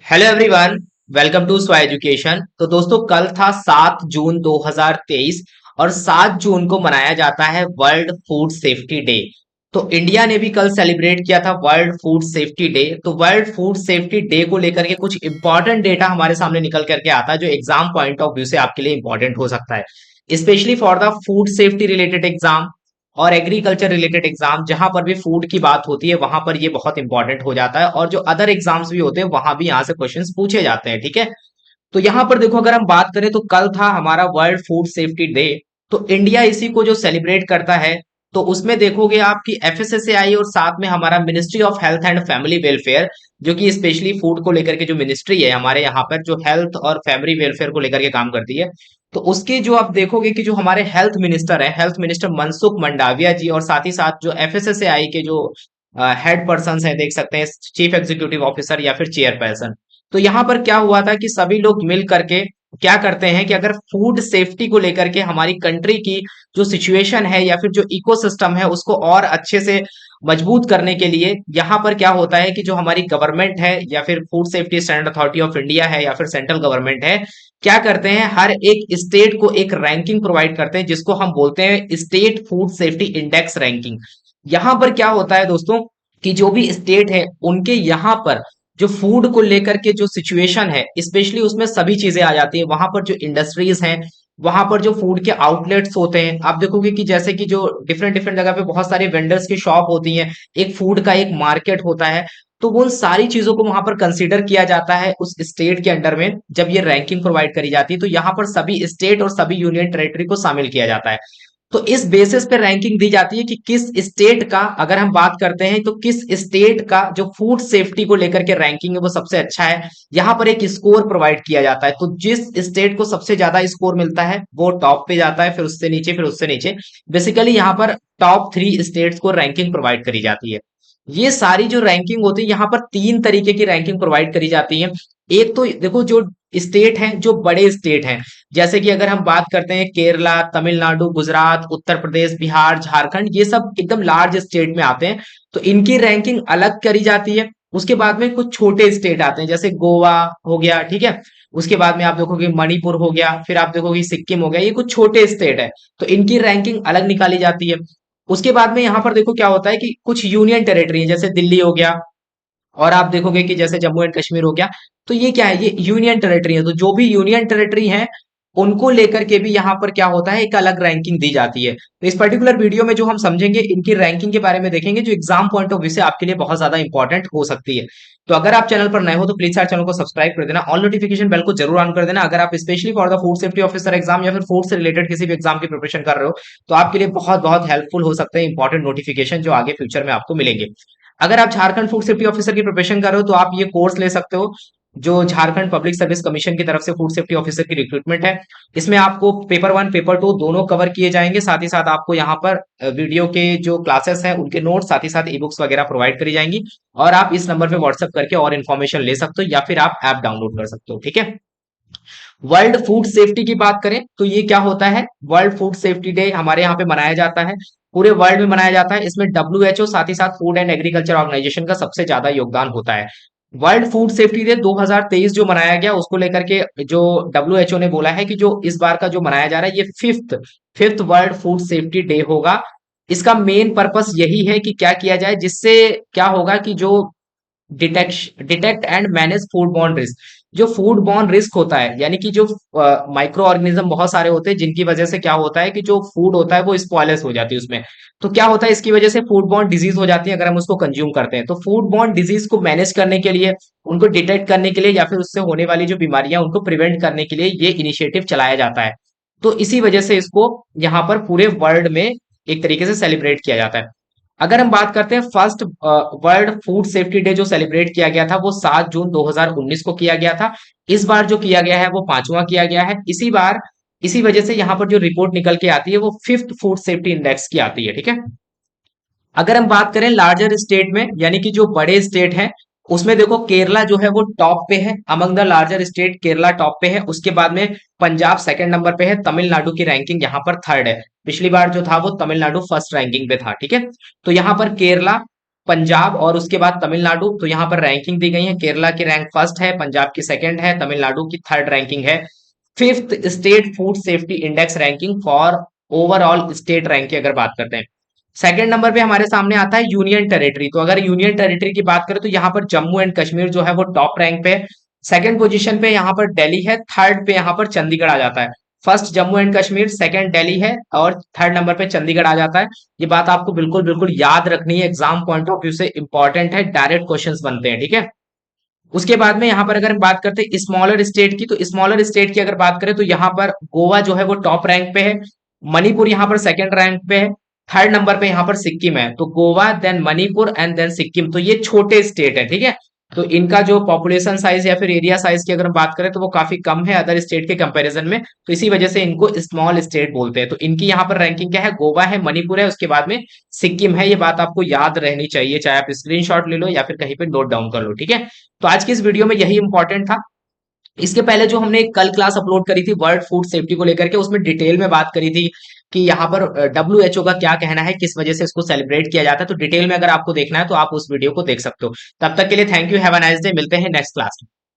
Hello everyone. Welcome to स्वा education. तो दोस्तों कल था 7 जून 2023 और 7 जून को मनाया जाता है वर्ल्ड फूड सेफ्टी डे। तो इंडिया ने भी कल सेलिब्रेट किया था वर्ल्ड फूड सेफ्टी डे। तो वर्ल्ड फूड सेफ्टी डे को लेकर के कुछ इंपॉर्टेंट डेटा हमारे सामने निकल करके आता है जो एग्जाम पॉइंट ऑफ व्यू से आपके लिए इंपॉर्टेंट हो सकता है, specially for the food safety related exam और एग्रीकल्चर रिलेटेड एग्जाम। जहां पर भी फूड की बात होती है वहां पर ये बहुत इंपॉर्टेंट हो जाता है, और जो अदर एग्जाम्स भी होते हैं वहां भी यहाँ से क्वेश्चंस पूछे जाते हैं। ठीक है, तो यहाँ पर देखो, अगर हम बात करें तो कल था हमारा वर्ल्ड फूड सेफ्टी डे। तो इंडिया इसी को जो सेलिब्रेट करता है, तो उसमें देखोगे आपकी एफएसएसएआई और साथ में हमारा ministry of health and family welfare, जो कि स्पेशली फूड को लेकर के जो मिनिस्ट्री है हमारे यहाँ पर, जो हेल्थ और फैमिली वेलफेयर को लेकर के काम करती है। तो उसके जो आप देखोगे कि जो हमारे हेल्थ मिनिस्टर है, हेल्थ मिनिस्टर मनसुख मंडाविया जी, और साथ ही साथ जो एफएसएसएआई के जो हेड पर्सन है, देख सकते हैं चीफ एग्जीक्यूटिव ऑफिसर या फिर चेयरपर्सन। तो यहाँ पर क्या हुआ था कि सभी लोग मिल करके क्या करते हैं कि अगर फूड सेफ्टी को लेकर के हमारी कंट्री की जो सिचुएशन है या फिर जो इकोसिस्टम है उसको और अच्छे से मजबूत करने के लिए, यहाँ पर क्या होता है कि जो हमारी गवर्नमेंट है या फिर food safety standard authority of India है या फिर सेंट्रल गवर्नमेंट है, क्या करते हैं हर एक स्टेट को एक रैंकिंग प्रोवाइड करते हैं जिसको हम बोलते हैं state food safety index ranking. यहां पर क्या होता है दोस्तों कि जो भी स्टेट है उनके यहाँ पर जो फूड को लेकर के जो सिचुएशन है, स्पेशली उसमें सभी चीजें आ जाती है। वहां पर जो इंडस्ट्रीज हैं, वहां पर जो फूड के आउटलेट्स होते हैं, आप देखोगे कि जैसे कि जो डिफरेंट डिफरेंट जगह पे बहुत सारे वेंडर्स की शॉप होती हैं, एक फूड का एक मार्केट होता है। तो वो उन सारी चीजों को वहां पर कंसीडर किया जाता है उस स्टेट के अंडर में जब ये रैंकिंग प्रोवाइड करी जाती है। तो यहाँ पर सभी स्टेट और सभी यूनियन टेरिटरी को शामिल किया जाता है। तो इस बेसिस पे रैंकिंग दी जाती है कि किस स्टेट का, अगर हम बात करते हैं तो किस स्टेट का जो फूड सेफ्टी को लेकर के रैंकिंग है वो सबसे अच्छा है। यहां पर एक स्कोर प्रोवाइड किया जाता है, तो जिस स्टेट को सबसे ज्यादा स्कोर मिलता है वो टॉप पे जाता है, फिर उससे नीचे, फिर उससे नीचे। बेसिकली यहाँ पर टॉप 3 स्टेट्स को रैंकिंग प्रोवाइड करी जाती है। ये सारी जो रैंकिंग होती है, यहाँ पर 3 तरीके की रैंकिंग प्रोवाइड करी जाती है। एक तो देखो, जो स्टेट हैं, जो बड़े स्टेट हैं, जैसे कि अगर हम बात करते हैं केरला, तमिलनाडु, गुजरात, उत्तर प्रदेश, बिहार, झारखंड, ये सब एकदम लार्ज स्टेट में आते हैं। तो इनकी रैंकिंग अलग करी जाती है। उसके बाद में कुछ छोटे स्टेट आते हैं, जैसे गोवा हो गया, ठीक है। उसके बाद में आप देखोगे मणिपुर हो गया, फिर आप देखोगे सिक्किम हो गया, ये कुछ छोटे स्टेट है। तो इनकी रैंकिंग अलग निकाली जाती है। उसके बाद में यहाँ पर देखो क्या होता है कि कुछ यूनियन टेरिटरी है, जैसे दिल्ली हो गया, और आप देखोगे कि जैसे जम्मू एंड कश्मीर हो गया। तो ये क्या है, ये यूनियन टेरिटरी है। तो जो भी यूनियन टेरिटरी है उनको लेकर के भी यहाँ पर क्या होता है, एक अलग रैंकिंग दी जाती है। तो इस पर्टिकुलर वीडियो में जो हम समझेंगे, इनकी रैंकिंग के बारे में देखेंगे, जो एग्जाम पॉइंट ऑफ व्यू से आपके लिए बहुत ज्यादा इंपॉर्टेंट हो सकती है। तो अगर आप चैनल पर नए हो तो प्लीज यार चैनल को सब्सक्राइब कर देना, ऑल नोटिफिकेशन बेल को जरूर ऑन कर देना। अगर आप specially for the food safety officer exam या फिर फूड से रिलेटेड किसी भी एग्जाम की प्रिपरेशन कर रहे हो, तो आपके लिए बहुत बहुत हेल्पफुल हो सकते हैं इंपॉर्टेंट नोटिफिकेशन जो आगे फ्यूचर में आपको मिलेंगे। अगर आप झारखंड फूड सेफ्टी ऑफिसर की प्रिपरेशन कर रहे हो तो आप ये कोर्स ले सकते हो, जो झारखंड पब्लिक सर्विस कमीशन की तरफ से फूड सेफ्टी ऑफिसर की रिक्रूटमेंट है। इसमें आपको पेपर 1 पेपर 2 दोनों कवर किए जाएंगे। साथ ही साथ आपको यहाँ पर वीडियो के जो क्लासेस हैं उनके नोट्स, साथ ही साथ ई बुक्स वगैरह प्रोवाइड करी जाएंगी। और आप इस नंबर पे व्हाट्सअप करके और इन्फॉर्मेशन ले सकते हो या फिर आप ऐप डाउनलोड कर सकते हो। ठीक है, वर्ल्ड फूड सेफ्टी की बात करें तो ये क्या होता है, वर्ल्ड फूड सेफ्टी डे हमारे यहाँ पे मनाया जाता है, पूरे वर्ल्ड में मनाया जाता है। इसमें डब्ल्यूएचओ साथ ही साथ फूड एंड एग्रीकल्चर ऑर्गेनाइजेशन का सबसे ज्यादा योगदान होता है। वर्ल्ड फूड सेफ्टी डे 2023 जो मनाया गया, उसको लेकर के जो डब्ल्यूएचओ ने बोला है कि जो इस बार का जो मनाया जा रहा है, ये fifth world food safety day होगा। इसका मेन पर्पस यही है कि क्या किया जाए, जिससे क्या होगा कि जो detect and manage food borne risk, जो फूड बॉर्न रिस्क होता है, यानी कि जो माइक्रो ऑर्गेनिज्म बहुत सारे होते हैं जिनकी वजह से क्या होता है कि जो फूड होता है वो स्पॉयलेस हो जाती है उसमें। तो क्या होता है, इसकी वजह से फूड बॉर्न डिजीज हो जाती है अगर हम उसको कंज्यूम करते हैं। तो फूड बॉर्न डिजीज को मैनेज करने के लिए, उनको डिटेक्ट करने के लिए, या फिर उससे होने वाली जो बीमारियां उनको प्रिवेंट करने के लिए ये इनिशिएटिव चलाया जाता है। तो इसी वजह से इसको यहाँ पर पूरे वर्ल्ड में एक तरीके से सेलिब्रेट किया जाता है। अगर हम बात करते हैं first world food safety day जो सेलिब्रेट किया गया था वो 7 जून 2019 को किया गया था। इस बार जो किया गया है वो पांचवा किया गया है। इसी बार इसी वजह से यहाँ पर जो रिपोर्ट निकल के आती है वो फिफ्थ फूड सेफ्टी इंडेक्स की आती है। ठीक है, अगर हम बात करें लार्जर स्टेट में, यानी कि जो बड़े स्टेट हैं, उसमें देखो केरला जो है वो टॉप पे है, among the larger state Kerala top पे है। उसके बाद में पंजाब सेकंड नंबर पे है, तमिलनाडु की रैंकिंग यहाँ पर थर्ड है। पिछली बार जो था वो तमिलनाडु फर्स्ट रैंकिंग पे था। ठीक है, तो यहाँ पर केरला पंजाब और उसके बाद तमिलनाडु। तो यहाँ पर रैंकिंग दी गई है, केरला की रैंक फर्स्ट है, पंजाब की सेकंड है, तमिलनाडु की थर्ड रैंकिंग है। Fifth state food safety index ranking for overall state rank की अगर बात करते हैं। सेकंड नंबर पे हमारे सामने आता है यूनियन टेरिटरी। तो अगर यूनियन टेरिटरी की बात करें तो यहाँ पर जम्मू एंड कश्मीर जो है वो टॉप रैंक पे है। सेकंड पोजीशन पे यहाँ पर दिल्ली है, थर्ड पे यहाँ पर चंडीगढ़ आ जाता है। First Jammu and Kashmir, second Delhi है और थर्ड नंबर पे चंडीगढ़ आ जाता है। ये बात आपको बिल्कुल बिल्कुल याद रखनी है, एग्जाम पॉइंट ऑफ व्यू से इंपॉर्टेंट है, डायरेक्ट क्वेश्चंस बनते हैं, ठीक है। उसके बाद में यहाँ पर अगर हम बात करते हैं स्मॉलर स्टेट की, तो स्मॉलर स्टेट की अगर बात करें तो यहाँ पर गोवा जो है वो टॉप रैंक पे है, मणिपुर यहाँ पर सेकंड रैंक पे है, थर्ड नंबर पे यहाँ पर सिक्किम है। तो Goa, then Manipur and then Sikkim. तो ये छोटे स्टेट है, ठीक है। तो इनका जो पॉपुलेशन साइज या फिर एरिया साइज की अगर हम बात करें तो वो काफी कम है अदर स्टेट के कंपैरिजन में। तो इसी वजह से इनको स्मॉल स्टेट बोलते हैं। तो इनकी यहाँ पर रैंकिंग क्या है, गोवा है, मणिपुर है, उसके बाद में सिक्किम है। ये बात आपको याद रहनी चाहिए, चाहे आप स्क्रीनशॉट ले लो या फिर कहीं पे नोट डाउन कर लो, ठीक है। तो आज की इस वीडियो में यही इंपॉर्टेंट था। इसके पहले जो हमने कल क्लास अपलोड करी थी वर्ल्ड फूड सेफ्टी को लेकर के, उसमें डिटेल में बात करी थी कि यहाँ पर WHO का क्या कहना है, किस वजह से इसको सेलिब्रेट किया जाता है। तो डिटेल में अगर आपको देखना है तो आप उस वीडियो को देख सकते हो। तब तक के लिए thank you, have a nice day, मिलते हैं नेक्स्ट क्लास में।